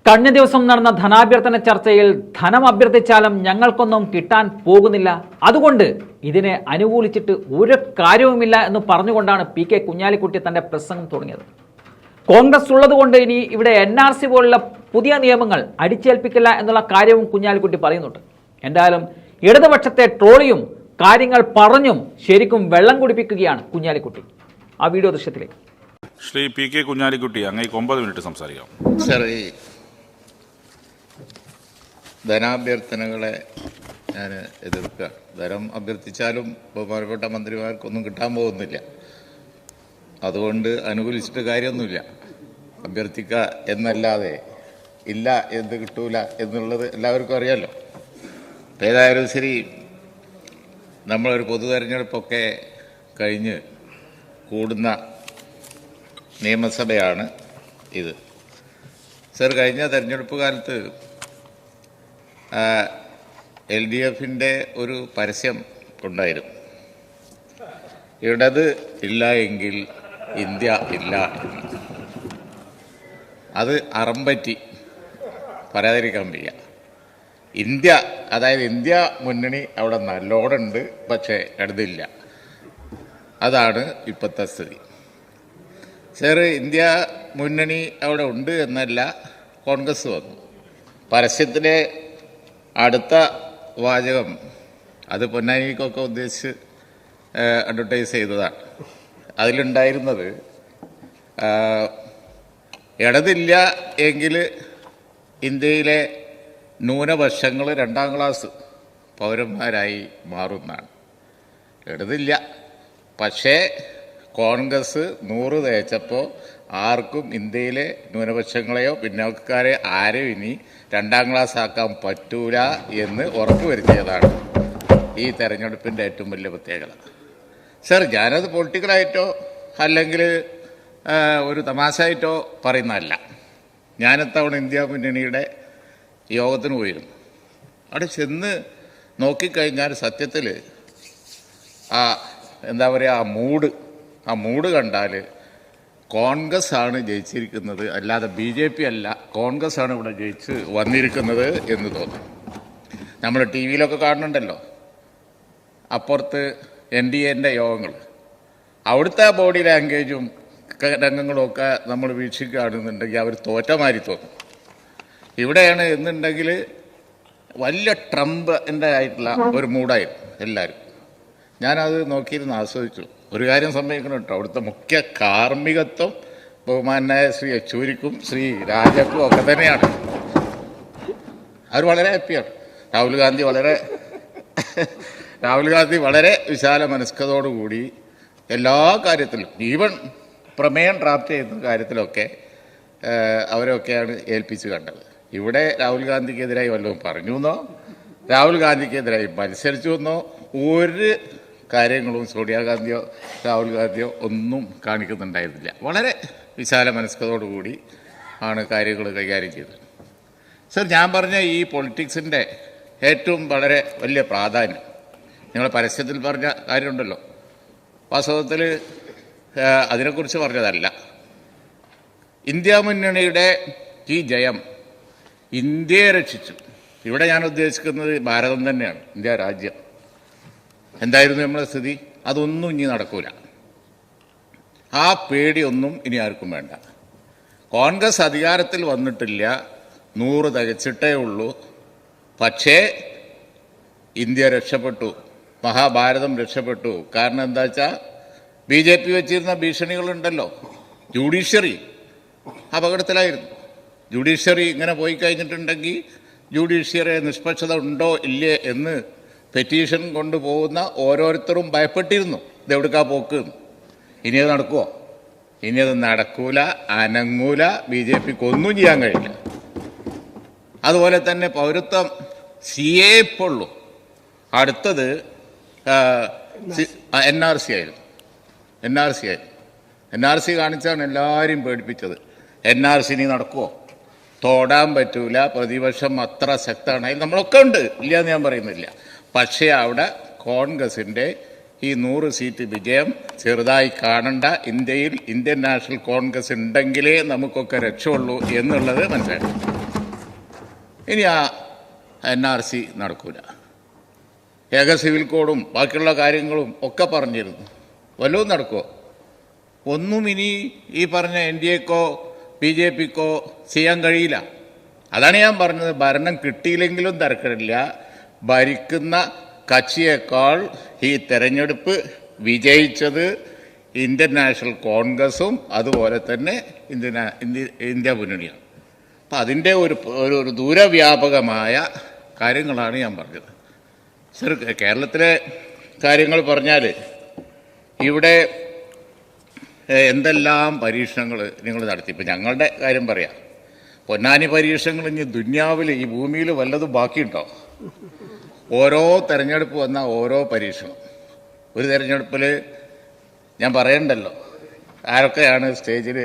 കഴിഞ്ഞ ദിവസം നടന്ന ധനാഭ്യർത്ഥന ചർച്ചയിൽ ധനം അഭ്യർത്ഥിച്ചാലും ഞങ്ങൾക്കൊന്നും കിട്ടാൻ പോകുന്നില്ല, അതുകൊണ്ട് ഇതിനെ അനുകൂലിച്ചിട്ട് ഒരു കാര്യവുമില്ല എന്ന് പറഞ്ഞുകൊണ്ടാണ് പി കെ കുഞ്ഞാലിക്കുട്ടി തന്റെ പ്രസംഗം തുടങ്ങിയത്. കോൺഗ്രസ് ഉള്ളതുകൊണ്ട് ഇനി ഇവിടെ NRC പോലുള്ള പുതിയ നിയമങ്ങൾ അടിച്ചേൽപ്പിക്കില്ല എന്നുള്ള കാര്യവും കുഞ്ഞാലിക്കുട്ടി പറയുന്നുണ്ട്. എന്തായാലും ഇടതുപക്ഷത്തെ ട്രോളിയും കാര്യങ്ങൾ പറഞ്ഞും ശരിക്കും വെള്ളം കുടിപ്പിക്കുകയാണ് കുഞ്ഞാലിക്കുട്ടി. ആ വീഡിയോ ദൃശ്യത്തിലേക്ക്. ശ്രീ പി കെ കുഞ്ഞാലിക്കുട്ടി, അങ്ങേ 9 മിനിറ്റ് സംസാരിക്കാം. സർ, ഈ ധനാഭ്യർത്ഥനകളെ ഞാൻ എതിർക്കുക. ധനം അഭ്യർത്ഥിച്ചാലും ബഹുമാനപ്പെട്ട മന്ത്രിമാർക്കൊന്നും കിട്ടാൻ പോകുന്നില്ല, അതുകൊണ്ട് അനുകൂലിച്ചിട്ട് കാര്യമൊന്നുമില്ല. അഭ്യർത്ഥിക്കുക എന്നല്ലാതെ ഇല്ല എന്ത് കിട്ടൂല എന്നുള്ളത് എല്ലാവർക്കും അറിയാമല്ലോ. ഏതായാലും ശരി, നമ്മളൊരു പൊതു തെരഞ്ഞെടുപ്പൊക്കെ കഴിഞ്ഞ് കൂടുന്ന നിയമസഭയാണ് ഇത്. സർ, കഴിഞ്ഞ തെരഞ്ഞെടുപ്പ് കാലത്ത് LDFിൻ്റെ ഒരു പരസ്യം ഉണ്ടായിരുന്നു. ഇടത് ഇല്ല എങ്കിൽ ഇന്ത്യ ഇല്ല. അത് അറമ്പറ്റി പറയാതിരിക്കാൻ വയ്യ. ഇന്ത്യ, അതായത് ഇന്ത്യ മുന്നണി അവിടെ നല്ലോണമുണ്ട്, പക്ഷേ ഇടതില്ല. അതാണ് ഇപ്പോഴത്തെ സ്ഥിതി. സർ, ഇന്ത്യ മുന്നണി അവിടെ ഉണ്ട് എന്നല്ല, കോൺഗ്രസ് വന്നു. പരസ്യത്തിലെ അടുത്ത വാചകം അത് പൊന്നാനിക്കൊക്കെ ഉദ്ദേശിച്ച് അഡ്വർടൈസ് ചെയ്തതാണ്. അതിലുണ്ടായിരുന്നത് ഇടതില്ല എങ്കിൽ ഇന്ത്യയിലെ ന്യൂനപക്ഷങ്ങൾ 2ാം ക്ലാസ് പൗരന്മാരായി മാറുന്നതാണ്. ഇടതില്ല, പക്ഷേ കോൺഗ്രസ് 100 തേച്ചപ്പോൾ ആർക്കും ഇന്ത്യയിലെ ന്യൂനപക്ഷങ്ങളെയോ പിന്നോക്കക്കാരെ ആരും ഇനി 2ാം ക്ലാസ് ആക്കാൻ പറ്റൂല എന്ന് ഉറപ്പുവരുത്തിയതാണ് ഈ തെരഞ്ഞെടുപ്പിൻ്റെ ഏറ്റവും വലിയ പ്രത്യേകത. സർ, ഞാനത് പൊളിറ്റിക്കലായിട്ടോ അല്ലെങ്കിൽ ഒരു തമാശയായിട്ടോ പറയുന്നതല്ല. ഞാനെത്തവണ ഇന്ത്യ മുന്നണിയുടെ യോഗത്തിന് പോയിരുന്നു. അവിടെ ചെന്ന് നോക്കിക്കഴിഞ്ഞാൽ സത്യത്തിൽ എന്താ പറയുക, ആ മൂഡ് കണ്ടാൽ കോൺഗ്രസ് ആണ് ജയിച്ചിരിക്കുന്നത്, അല്ലാതെ BJP അല്ല, കോൺഗ്രസ് ആണ് ഇവിടെ ജയിച്ച് വന്നിരിക്കുന്നത് എന്ന് തോന്നും. നമ്മൾ TV-യിലൊക്കെ കാണുന്നുണ്ടല്ലോ, അപ്പുറത്ത് NDAൻ്റെ യോഗങ്ങൾ, അവിടുത്തെ ബോഡി ലാംഗ്വേജും രംഗങ്ങളും ഒക്കെ നമ്മൾ വീക്ഷിക്കുകയാണെന്നുണ്ടെങ്കിൽ അവർ തോറ്റമാരി തോന്നും. ഇവിടെയാണ് എന്നുണ്ടെങ്കിൽ വലിയ ട്രംപിൻ്റെ ആയിട്ടുള്ള ഒരു മൂഡായിരുന്നു എല്ലാവരും. ഞാനത് നോക്കിയിരുന്ന് ആസ്വദിച്ചു. ഒരു കാര്യം സമ്മതിക്കണം കേട്ടോ, അവിടുത്തെ മുഖ്യ കാർമ്മികത്വം ബഹുമാനായ ശ്രീ യെച്ചൂരിക്കും ശ്രീ രാജക്കും ഒക്കെ തന്നെയാണ്. അവർ വളരെ ഹാപ്പിയാണ്. രാഹുൽ ഗാന്ധി വളരെ വിശാല മനസ്കതോടുകൂടി എല്ലാ കാര്യത്തിലും, ഈവൻ പ്രമേയം ഡ്രാഫ്റ്റ് ചെയ്യുന്ന കാര്യത്തിലൊക്കെ അവരൊക്കെയാണ് ഏൽപ്പിച്ച് കണ്ടത്. ഇവിടെ രാഹുൽ ഗാന്ധിക്കെതിരായി വല്ലതും പറഞ്ഞു എന്നോ രാഹുൽ ഗാന്ധിക്കെതിരായി മത്സരിച്ചു എന്നോ ഒരു കാര്യങ്ങളും സോണിയാഗാന്ധിയോ രാഹുൽ ഗാന്ധിയോ ഒന്നും കാണിക്കുന്നുണ്ടായിരുന്നില്ല. വളരെ വിശാല മനസ്കതോടുകൂടി ആണ് കാര്യങ്ങൾ കൈകാര്യം ചെയ്തത്. സർ, ഞാൻ പറഞ്ഞ ഈ പൊളിറ്റിക്സിൻ്റെ ഏറ്റവും വളരെ വലിയ പ്രാധാന്യം നിങ്ങൾ പരസ്യത്തിൽ പറഞ്ഞ കാര്യമുണ്ടല്ലോ, വാസ്തവത്തിൽ അതിനെക്കുറിച്ച് പറഞ്ഞതല്ല. ഇന്ത്യ മുന്നണിയുടെ ഈ ജയം ഇന്ത്യയെ രക്ഷിച്ചു. ഇവിടെ ഞാൻ ഉദ്ദേശിക്കുന്നത് ഭാരതം തന്നെയാണ്, ഇന്ത്യ രാജ്യം. എന്തായിരുന്നു നമ്മുടെ സ്ഥിതി? അതൊന്നും ഇനി നടക്കൂല. ആ പേടിയൊന്നും ഇനി ആർക്കും വേണ്ട. കോൺഗ്രസ് അധികാരത്തിൽ വന്നിട്ടില്ല, 100 തികച്ചിട്ടേ ഉള്ളൂ. പക്ഷേ ഇന്ത്യ രക്ഷപ്പെട്ടു, മഹാഭാരതം രക്ഷപ്പെട്ടു. കാരണം എന്താ വെച്ചാൽ BJP വെച്ചിരുന്ന ഭീഷണികളുണ്ടല്ലോ, ജുഡീഷ്യറി അപകടത്തിലായിരുന്നു. ജുഡീഷ്യറി ഇങ്ങനെ പോയി കഴിഞ്ഞിട്ടുണ്ടെങ്കിൽ ജുഡീഷ്യറി നിഷ്പക്ഷത ഉണ്ടോ ഇല്ലേ എന്ന് പെറ്റീഷൻ കൊണ്ടുപോകുന്ന ഓരോരുത്തരും ഭയപ്പെട്ടിരുന്നു, ഇതെവിടുക്കാ പോക്ക്. ഇനി അത് നടക്കുമോ? ഇനി അത് നടക്കൂല, അനങ്ങൂല. BJPക്ക് ഒന്നും ചെയ്യാൻ കഴിയില്ല. അതുപോലെ തന്നെ പൗരത്വം CA ഇപ്പോഴുള്ളൂ. അടുത്തത് NRC ആയിരുന്നു. NRC കാണിച്ചാണ് എല്ലാവരെയും പേടിപ്പിച്ചത്. NRC ഇനി നടക്കുമോ? തൊടാൻ പറ്റൂല. പ്രതിപക്ഷം അത്ര ശക്തമാണ്. അതിൽ നമ്മളൊക്കെ ഉണ്ട്, ഇല്ല എന്ന് ഞാൻ പറയുന്നില്ല. പക്ഷേ അവിടെ കോൺഗ്രസിൻ്റെ ഈ 100 സീറ്റ് വിജയം ചെറുതായി കാണണ്ട. ഇന്ത്യയിൽ ഇന്ത്യൻ നാഷണൽ കോൺഗ്രസ് ഉണ്ടെങ്കിലേ നമുക്കൊക്കെ രക്ഷയുള്ളൂ എന്നുള്ളത് മനസ്സിലാക്കി. ഇനി ആ NRC നടക്കൂല. ഏക സിവിൽ കോഡും ബാക്കിയുള്ള കാര്യങ്ങളും ഒക്കെ പറഞ്ഞിരുന്നു. വല്ലതും നടക്കുമോ? ഒന്നും ഇനി ഈ പറഞ്ഞ NDAക്കോ BJPക്കോ ചെയ്യാൻ കഴിയില്ല. അതാണ് ഞാൻ പറഞ്ഞത്. ഭരണം കിട്ടിയില്ലെങ്കിലും തരക്കേടില്ല. ഭരിക്കുന്ന കക്ഷിയേക്കാൾ ഈ തെരഞ്ഞെടുപ്പ് വിജയിച്ചത് ഇന്ത്യൻ നാഷണൽ കോൺഗ്രസും അതുപോലെ തന്നെ ഇന്ത്യ മുന്നണിയാണ്. അപ്പം അതിൻ്റെ ഒരു ദൂരവ്യാപകമായ കാര്യങ്ങളാണ് ഞാൻ പറഞ്ഞത്. സർ, കേരളത്തിലെ കാര്യങ്ങൾ പറഞ്ഞാൽ ഇവിടെ എന്തെല്ലാം പരീക്ഷണങ്ങൾ നിങ്ങൾ നടത്തി. ഇപ്പം ഞങ്ങളുടെ കാര്യം പറയാം. പൊന്നാനി പരീക്ഷണങ്ങൾ ഇനി ദുന്യാവിൽ ഈ ഭൂമിയിൽ വല്ലതും ബാക്കിയുണ്ടോ? ഓരോ തെരഞ്ഞെടുപ്പ് വന്ന ഓരോ പരീക്ഷണം. ഒരു തെരഞ്ഞെടുപ്പിൽ ഞാൻ പറയണ്ടല്ലോ ആരൊക്കെയാണ് സ്റ്റേജിൽ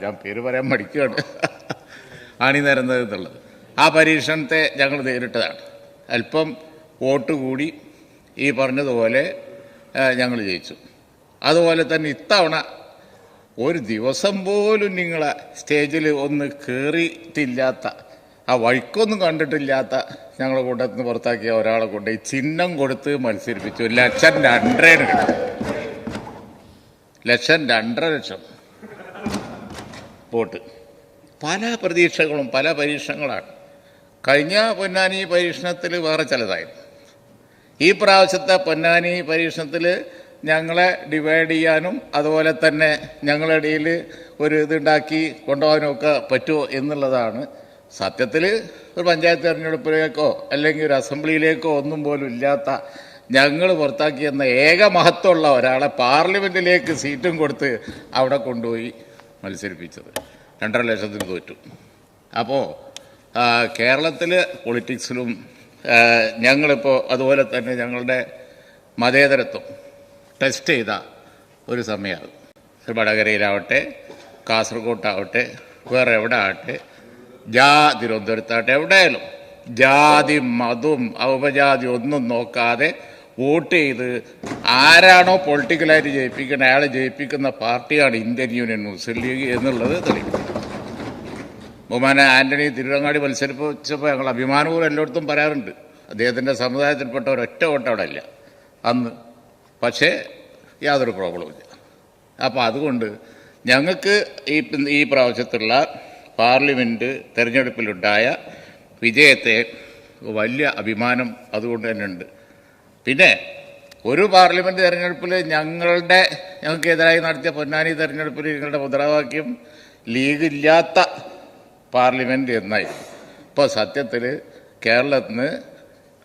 ഞാൻ പേര് പറയാൻ മടിക്കുകയാണ് അണിനിരന്നത് എന്നുള്ളത്. ആ പരീക്ഷണത്തെ ഞങ്ങൾ നേരിട്ടതാണ്. അല്പം വോട്ട് കൂടി ഈ പറഞ്ഞതുപോലെ ഞങ്ങൾ ജയിച്ചു. അതുപോലെ തന്നെ ഇത്തവണ ഒരു ദിവസം പോലും നിങ്ങളെ സ്റ്റേജിൽ ഒന്ന് കയറിയിട്ടില്ലാത്ത, ആ വഴിക്കൊന്നും കണ്ടിട്ടില്ലാത്ത ഞങ്ങളെ കൂട്ടത്തിൽ നിന്ന് പുറത്താക്കിയ ഒരാളെ കൊണ്ട് ഈ ചിഹ്നം കൊടുത്ത് മത്സരിപ്പിച്ചു. 1,02,500 കിട്ടും. 1,02,500,000 വോട്ട്. പല പ്രതീക്ഷകളും പല പരീക്ഷണങ്ങളാണ്. കഴിഞ്ഞ പൊന്നാനി പരീക്ഷണത്തിൽ വേറെ ചിലതായിരുന്നു. ഈ പ്രാവശ്യത്തെ പൊന്നാനി പരീക്ഷണത്തിൽ ഞങ്ങളെ ഡിവൈഡ് ചെയ്യാനും അതുപോലെ തന്നെ ഞങ്ങളുടെ ഇടയിൽ ഒരു ഇതുണ്ടാക്കി കൊണ്ടുപോകാനും ഒക്കെ പറ്റുമോ എന്നുള്ളതാണ്. സത്യത്തിൽ ഒരു പഞ്ചായത്ത് തെരഞ്ഞെടുപ്പിലേക്കോ അല്ലെങ്കിൽ ഒരു അസംബ്ലിയിലേക്കോ ഒന്നും പോലും ഇല്ലാത്ത ഞങ്ങൾ പുറത്താക്കിയെന്ന ഏക മഹത്വമുള്ള ഒരാളെ പാർലമെൻറ്റിലേക്ക് സീറ്റും കൊടുത്ത് അവിടെ കൊണ്ടുപോയി മത്സരിപ്പിച്ചത്. 2.5 ലക്ഷത്തിന് തോറ്റു. അപ്പോൾ കേരളത്തിൽ പൊളിറ്റിക്സിലും ഞങ്ങളിപ്പോൾ അതുപോലെ തന്നെ ഞങ്ങളുടെ മതേതരത്വം ടെസ്റ്റ് ചെയ്ത ഒരു സമയമാണ്. വടകരയിലാവട്ടെ, കാസർഗോട്ടാവട്ടെ, വേറെ എവിടെ ആവട്ടെ, തിരുവനന്തപുരത്താവട്ടെ, എവിടെയായാലും ജാതി മതവും ഉപജാതി ഒന്നും നോക്കാതെ വോട്ട് ചെയ്ത് ആരാണോ പൊളിറ്റിക്കലായിട്ട് ജയിപ്പിക്കുന്നത് അയാളെ ജയിപ്പിക്കുന്ന പാർട്ടിയാണ് ഇന്ത്യൻ യൂണിയൻ മുസ്ലിം ലീഗ് എന്നുള്ളത് തെളിയിക്കും. ബഹുമാന ആന്റണി തിരുവങ്ങാടി മത്സരിപ്പിച്ചപ്പോൾ ഞങ്ങൾ അഭിമാനപൂർവ്വം എല്ലായിടത്തും പറയാറുണ്ട്, അദ്ദേഹത്തിൻ്റെ സമുദായത്തിൽപ്പെട്ട ഒരൊറ്റ വോട്ട് അവിടെ ഇല്ല അന്ന്. പക്ഷേ യാതൊരു പ്രോബ്ലവും ഇല്ല. അപ്പോൾ അതുകൊണ്ട് ഞങ്ങൾക്ക് ഈ പ്രാവശ്യത്തുള്ള പാർലമെൻറ്റ് തെരഞ്ഞെടുപ്പിലുണ്ടായ വിജയത്തെ വലിയ അഭിമാനം അതുകൊണ്ട് തന്നെ ഉണ്ട്. പിന്നെ ഒരു പാർലമെൻറ്റ് തെരഞ്ഞെടുപ്പിൽ ഞങ്ങൾക്കെതിരായി നടത്തിയ പൊന്നാനി തെരഞ്ഞെടുപ്പിൽ ഞങ്ങളുടെ മുദ്രാവാക്യം ലീഗില്ലാത്ത പാർലമെൻറ്റ് എന്നായിരുന്നു. ഇപ്പോൾ സത്യത്തിൽ കേരളത്തിന്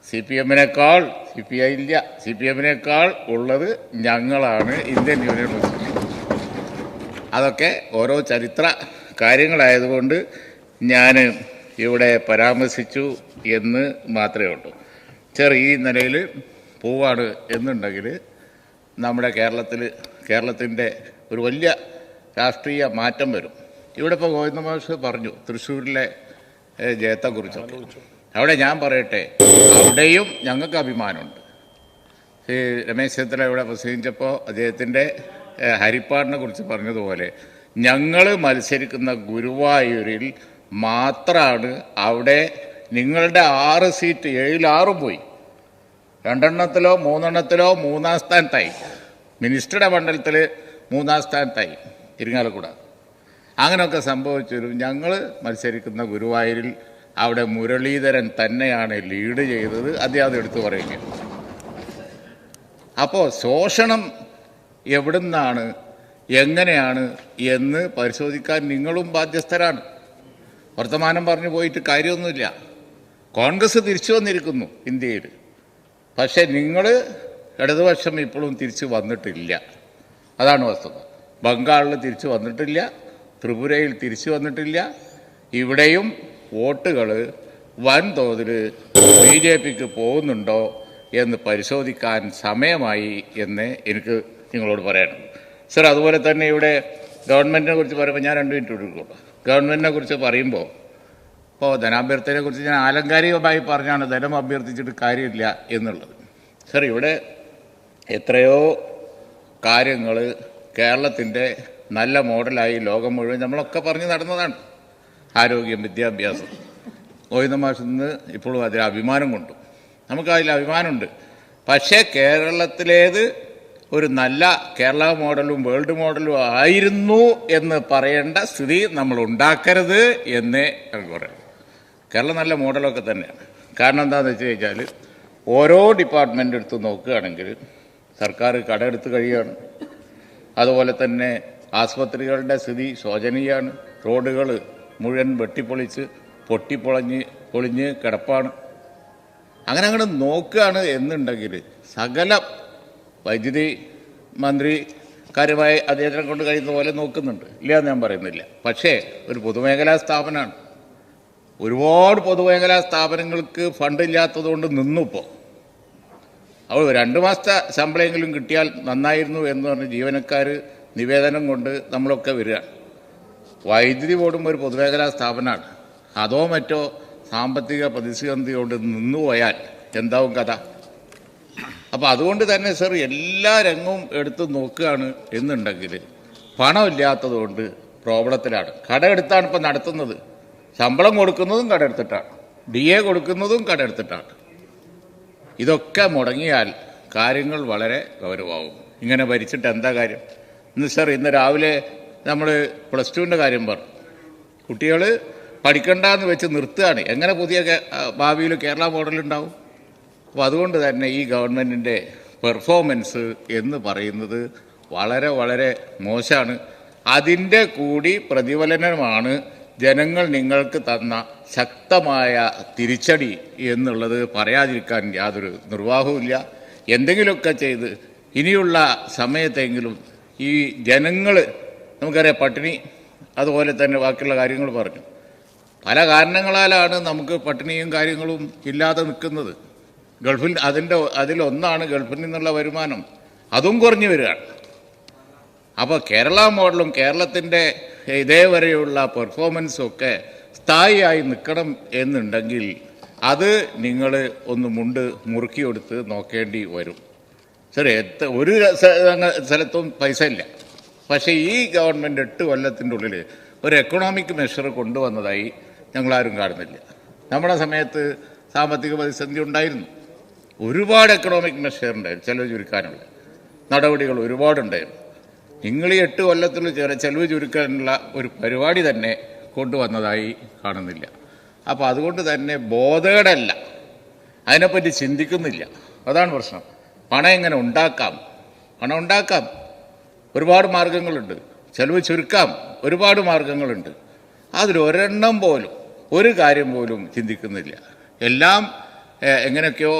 CPM-നേക്കാൾ CPI ഇല്ല, CPM-നേക്കാൾ ഉള്ളത് ഞങ്ങളാണ്, ഇന്ത്യൻ യൂണിയൻ മുസ്ലിം ലീഗ്. അതൊക്കെ ഓരോ ചരിത്ര കാര്യങ്ങളായതുകൊണ്ട് ഞാൻ ഇവിടെ പരാമർശിച്ചു എന്ന് മാത്രമേ ഉള്ളൂ. ഈ നിലയിൽ പോവാണ് എന്നുണ്ടെങ്കിൽ നമ്മുടെ കേരളത്തിൻ്റെ ഒരു വലിയ രാഷ്ട്രീയ മാറ്റം വരും. ഇവിടെ ഇപ്പോൾ ഗോവിന്ദ മാഷ് പറഞ്ഞു തൃശ്ശൂരിലെ ജയത്തെക്കുറിച്ചൊക്കെ. അവിടെ ഞാൻ പറയട്ടെ, അവിടെയും ഞങ്ങൾക്ക് അഭിമാനമുണ്ട്. രമേശ് ചെന്നിത്തല ഇവിടെ പ്രസംഗിച്ചപ്പോൾ അദ്ദേഹത്തിൻ്റെ ഹരിപ്പാടിനെ കുറിച്ച് പറഞ്ഞതുപോലെ ഞങ്ങൾ മത്സരിക്കുന്ന ഗുരുവായൂരിൽ മാത്രമാണ് അവിടെ നിങ്ങളുടെ 6 സീറ്റ് 7-ൽ 6 പോയി, 2 3 മൂന്നാം സ്ഥാനത്തായി. മിനിസ്റ്ററുടെ മണ്ഡലത്തിൽ 3-ാം സ്ഥാനത്തായി ഇരിങ്ങാലക്കുട. അങ്ങനെയൊക്കെ സംഭവിച്ചൊരു ഞങ്ങൾ മത്സരിക്കുന്ന ഗുരുവായൂരിൽ അവിടെ മുരളീധരൻ തന്നെയാണ് ലീഡ് ചെയ്തത്. അദ്ദേഹം എടുത്തു പറയുക. അപ്പോൾ ശോഷണം എവിടുന്നാണ് എങ്ങനെയാണ് എന്ന് പരിശോധിക്കാൻ നിങ്ങളും ബാധ്യസ്ഥരാണ്. വർത്തമാനം പറഞ്ഞു പോയിട്ട് കാര്യമൊന്നുമില്ല. കോൺഗ്രസ് തിരിച്ചു വന്നിരിക്കുന്നു ഇന്ത്യയിൽ. പക്ഷേ നിങ്ങൾ ഇടതുപക്ഷം ഇപ്പോഴും തിരിച്ചു വന്നിട്ടില്ല. അതാണ് വസ്തുത. ബംഗാളിൽ തിരിച്ചു വന്നിട്ടില്ല, ത്രിപുരയിൽ തിരിച്ചു വന്നിട്ടില്ല. ഇവിടെയും വോട്ടുകൾ വൻതോതിൽ BJPക്ക് പോകുന്നുണ്ടോ എന്ന് പരിശോധിക്കാൻ സമയമായി എന്ന് എനിക്ക് നിങ്ങളോട് പറയാനുണ്ട്. സർ, അതുപോലെ തന്നെ ഇവിടെ ഗവൺമെൻറ്റിനെ കുറിച്ച് പറയുമ്പോൾ ഞാൻ 2 മിനിറ്റ് കൊടുക്കുള്ളൂ. ഗവൺമെൻറ്റിനെ കുറിച്ച് പറയുമ്പോൾ ഇപ്പോൾ ധനാഭ്യർത്ഥനയെ കുറിച്ച് ഞാൻ ആലങ്കാരികമായി പറഞ്ഞാണ് ധനം അഭ്യർത്ഥിച്ചിട്ട് കാര്യമില്ല എന്നുള്ളത്. സർ, ഇവിടെ എത്രയോ കാര്യങ്ങൾ കേരളത്തിൻ്റെ നല്ല മോഡലായി ലോകം മുഴുവൻ നമ്മളൊക്കെ പറഞ്ഞ് നടന്നതാണ്. ആരോഗ്യം, വിദ്യാഭ്യാസം. ഗോവിന്ദ മാഷിൽ നിന്ന് ഇപ്പോഴും അതിൽ അഭിമാനം കൊണ്ടു. നമുക്കതിൽ അഭിമാനമുണ്ട്. പക്ഷേ കേരളത്തിലേത് ഒരു നല്ല കേരള മോഡലും വേൾഡ് മോഡലും ആയിരുന്നു എന്ന് പറയേണ്ട സ്ഥിതി നമ്മൾ ഉണ്ടാക്കരുത് എന്നേ എനിക്ക് പറയാം. കേരളം നല്ല മോഡലൊക്കെ തന്നെയാണ്. കാരണം എന്താണെന്ന് വെച്ച് കഴിഞ്ഞാൽ ഓരോ ഡിപ്പാർട്ട്മെൻ്റ് എടുത്ത് നോക്കുകയാണെങ്കിൽ സർക്കാർ കടമെടുത്ത് കഴിയുകയാണ്. അതുപോലെ തന്നെ ആസ്പത്രികളുടെ സ്ഥിതി ശോചനീയമാണ്. റോഡുകൾ മുഴുവൻ വെട്ടിപ്പൊളിച്ച് പൊളിഞ്ഞ് കിടപ്പാണ്. അങ്ങനെ അങ്ങോട്ട് നോക്കുകയാണ് എന്നുണ്ടെങ്കിൽ സകല വൈദ്യുതി മന്ത്രി കാര്യമായി അദ്ദേഹത്തിനെ കൊണ്ട് കഴിയുന്ന പോലെ നോക്കുന്നുണ്ട്, ഇല്ല എന്ന് ഞാൻ പറയുന്നില്ല. പക്ഷേ ഒരു പൊതുമേഖലാ സ്ഥാപനമാണ്. ഒരുപാട് പൊതുമേഖലാ സ്ഥാപനങ്ങൾക്ക് ഫണ്ടില്ലാത്തതുകൊണ്ട് നിന്നു. ഇപ്പോൾ അവൾ 2 മാസത്തെ ശമ്പളമെങ്കിലും കിട്ടിയാൽ നന്നായിരുന്നു എന്ന് പറഞ്ഞ് ജീവനക്കാർ നിവേദനം കൊണ്ട് നമ്മളൊക്കെ വരികയാണ്. വൈദ്യുതി ബോർഡും ഒരു പൊതുമേഖലാ സ്ഥാപനമാണ്. അതോ മറ്റോ സാമ്പത്തിക പ്രതിസന്ധി കൊണ്ട് നിന്നുപോയാൽ എന്താവും കഥ? അപ്പോൾ അതുകൊണ്ട് തന്നെ സർ എല്ലാ രംഗവും എടുത്ത് നോക്കുകയാണ് എന്നുണ്ടെങ്കിൽ പണമില്ലാത്തത് കൊണ്ട് പ്രോബ്ലത്തിലാണ്. കടമെടുത്താണ് ഇപ്പം നടത്തുന്നത്. ശമ്പളം കൊടുക്കുന്നതും കടമെടുത്തിട്ടാണ്, DA കൊടുക്കുന്നതും കടമെടുത്തിട്ടാണ്. ഇതൊക്കെ മുടങ്ങിയാൽ കാര്യങ്ങൾ വളരെ ഗൗരവമാകും. ഇങ്ങനെ ഭരിച്ചിട്ട് എന്താ കാര്യം? ഇന്ന് രാവിലെ നമ്മൾ +2ൻ്റെ കാര്യം പറഞ്ഞു. കുട്ടികൾ പഠിക്കണ്ടെന്ന് വെച്ച് നിർത്തുകയാണ്. എങ്ങനെ പുതിയ ഭാവിയിൽ കേരള മോഡലുണ്ടാവും? അപ്പോൾ അതുകൊണ്ട് തന്നെ ഈ ഗവൺമെൻറ്റിൻ്റെ പെർഫോമൻസ് എന്ന് പറയുന്നത് വളരെ വളരെ മോശമാണ്. അതിൻ്റെ കൂടി പ്രതിഫലനമാണ് ജനങ്ങൾ നിങ്ങൾക്ക് തന്ന ശക്തമായ തിരിച്ചടി എന്നുള്ളത് പറയാതിരിക്കാൻ യാതൊരു നിർവാഹവുമില്ല. എന്തെങ്കിലുമൊക്കെ ചെയ്ത് ഇനിയുള്ള സമയത്തെങ്കിലും ഈ ജനങ്ങൾ, നമുക്കറിയാം പട്ടിണി, അതുപോലെ തന്നെ ബാക്കിയുള്ള കാര്യങ്ങൾ പറഞ്ഞു. പല കാരണങ്ങളാലാണ് നമുക്ക് പട്ടിണിയും കാര്യങ്ങളും ഇല്ലാതെ നിൽക്കുന്നത്. ഗൾഫിൽ അതിലൊന്നാണ് ഗൾഫിൽ നിന്നുള്ള വരുമാനം, അതും കുറഞ്ഞു വരികയാണ്. അപ്പോൾ കേരള മോഡലും കേരളത്തിൻ്റെ ഇതേവരെയുള്ള പെർഫോമൻസും ഒക്കെ സ്ഥായിയായി നിൽക്കണം എന്നുണ്ടെങ്കിൽ അത് നിങ്ങൾ ഒന്ന് മുറുക്കി കൊടുത്ത് നോക്കേണ്ടി വരും. ശരി, ഒരു സ്ഥലത്തും പൈസ ഇല്ല. പക്ഷേ ഈ ഗവൺമെൻറ് 8 കൊല്ലത്തിൻ്റെ ഉള്ളിൽ ഒരു എക്കണോമിക് മെഷർ കൊണ്ടുവന്നതായി ഞങ്ങളാരും കാണുന്നില്ല. നമ്മുടെ സമയത്ത് സാമ്പത്തിക പ്രതിസന്ധി ഉണ്ടായിരുന്നു. ഒരുപാട് എക്കണോമിക് മെഷർ ഉണ്ടായിരുന്നു, ചെലവ് ചുരുക്കാനുള്ള നടപടികൾ ഒരുപാടുണ്ടായിരുന്നു. നിങ്ങൾ ഈ 8 കൊല്ലത്തിൽ ചെലവ് ചുരുക്കാനുള്ള ഒരു പരിപാടി തന്നെ കൊണ്ടുവന്നതായി കാണുന്നില്ല. അപ്പോൾ അതുകൊണ്ട് തന്നെ ബോധേടല്ല, അതിനെപ്പറ്റി ചിന്തിക്കുന്നില്ല. അതാണ് പ്രശ്നം. പണം എങ്ങനെ ഉണ്ടാക്കാം? പണം ഉണ്ടാക്കാം, ഒരുപാട് മാർഗങ്ങളുണ്ട്. ചെലവ് ചുരുക്കാം, ഒരുപാട് മാർഗങ്ങളുണ്ട്. അതിലൊരെണ്ണം പോലും, ഒരു കാര്യം പോലും ചിന്തിക്കുന്നില്ല. എല്ലാം എങ്ങനെയൊക്കെയോ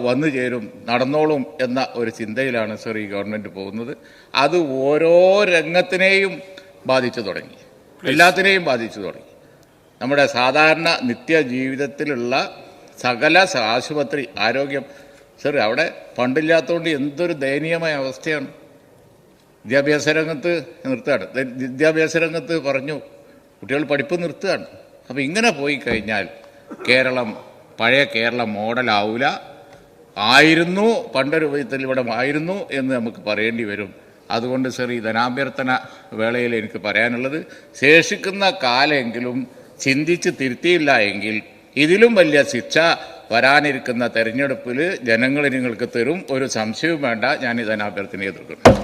വന്നു ചേരും, നടന്നോളും എന്ന ഒരു ചിന്തയിലാണ് സർ ഈ ഗവൺമെൻറ് പോകുന്നത്. അത് ഓരോ രംഗത്തിനെയും ബാധിച്ചു തുടങ്ങി, എല്ലാത്തിനെയും ബാധിച്ചു തുടങ്ങി. നമ്മുടെ സാധാരണ നിത്യജീവിതത്തിലുള്ള സകല ആശുപത്രി, ആരോഗ്യം, സർ അവിടെ ഫണ്ടില്ലാത്തതുകൊണ്ട് എന്തൊരു ദയനീയമായ അവസ്ഥയാണ്. വിദ്യാഭ്യാസ രംഗത്ത് നിർത്തുകയാണ്. വിദ്യാഭ്യാസ രംഗത്ത് പറഞ്ഞു കുട്ടികൾ പഠിപ്പ് നിർത്തുകയാണ്. അപ്പോൾ ഇങ്ങനെ പോയി കഴിഞ്ഞാൽ കേരളം പഴയ കേരള മോഡലാവില്ല. ആയിരുന്നു, പണ്ടൊരു വിധത്തിൽ ഇവിടെ ആയിരുന്നു എന്ന് നമുക്ക് പറയേണ്ടി വരും. അതുകൊണ്ട് സർ ഈ ധനാഭ്യർത്ഥന വേളയിൽ എനിക്ക് പറയാനുള്ളത്, ശേഷിക്കുന്ന കാലമെങ്കിലും ചിന്തിച്ച് തിരുത്തിയില്ല എങ്കിൽ ഇതിലും വലിയ ശിക്ഷ വരാനിരിക്കുന്ന തെരഞ്ഞെടുപ്പിൽ ജനങ്ങൾ നിങ്ങൾക്ക് തരും. ഒരു സംശയവും വേണ്ട, ഞാൻ ഈ ധനാഭ്യർത്ഥനയെ എതിർക്കുന്നു.